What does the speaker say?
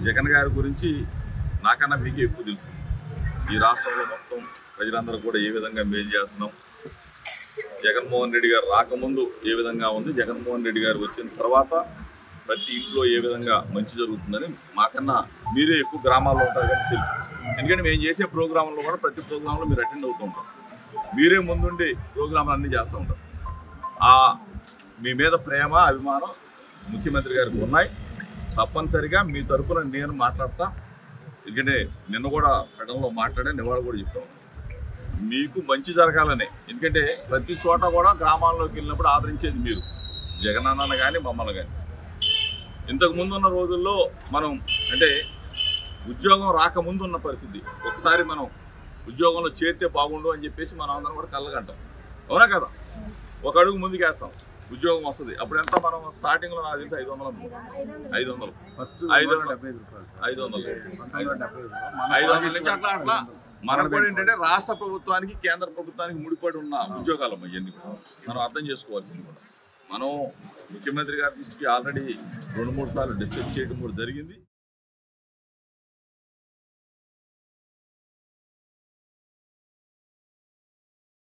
జగన్ గారి గురించి నాకన్నా మీకు ఎక్కువ తెలుసు. ఈ రాష్ట్రంలో మొత్తం ప్రజలందరూ కూడా ఏ విధంగా మేలు చేస్తున్నాం, జగన్మోహన్ రెడ్డి గారు రాకముందు ఏ విధంగా ఉంది, జగన్మోహన్ రెడ్డి గారు వచ్చిన తర్వాత ప్రతి ఇంట్లో ఏ విధంగా మంచి జరుగుతుందని మాకన్నా మీరే ఎక్కువ గ్రామాల్లో ఉంటారు కానీ తెలుసు. ఎందుకంటే మేము చేసే ప్రోగ్రాంలో కూడా ప్రతి ప్రోగ్రాంలో మీరు అటెండ్ అవుతూ ఉంటారు, మీరే ముందుండి ప్రోగ్రాంలు అన్నీ చేస్తూ ఉంటారు. మీ మీద ప్రేమ అభిమానం ముఖ్యమంత్రి గారికి ఉన్నాయి. తప్పనిసరిగా మీ తరఫున నేను మాట్లాడతా. ఎందుకంటే నిన్న కూడా ప్రకటనలో మాట్లాడే నివాళి కూడా చెప్తాను, మీకు మంచి జరగాలని. ఎందుకంటే ప్రతి చోట కూడా గ్రామాల్లోకి వెళ్ళినప్పుడు ఆదరించేది మీరు, జగన్ అన్న కానీ మమ్మల్ని కానీ. ఇంతకు ముందు ఉన్న రోజుల్లో మనం అంటే ఉద్యోగం రాకముందు ఉన్న పరిస్థితి, ఒకసారి మనం ఉద్యోగంలో చేరితే బాగుండు అని చెప్పేసి మనం అందరం కూడా కళ్ళగంటాం, అవునా కదా? ఒక అడుగు ముందుకేస్తాం, ఉద్యోగం వస్తుంది. అప్పుడు ఎంత మనం స్టార్టింగ్లో నాకు తెలిసి 500 ఫస్ట్ 500 నుంచి అట్లా మనకు కూడా ఏంటంటే రాష్ట్ర ప్రభుత్వానికి కేంద్ర ప్రభుత్వానికి ముడిపడి ఉన్న ఉద్యోగాలు ఇవన్నీ మనం అర్థం చేసుకోవాల్సింది కూడా. మనం ముఖ్యమంత్రి గారి దృష్టికి ఆల్రెడీ 2-3 సార్లు డిస్కస్ చేయడం కూడా జరిగింది.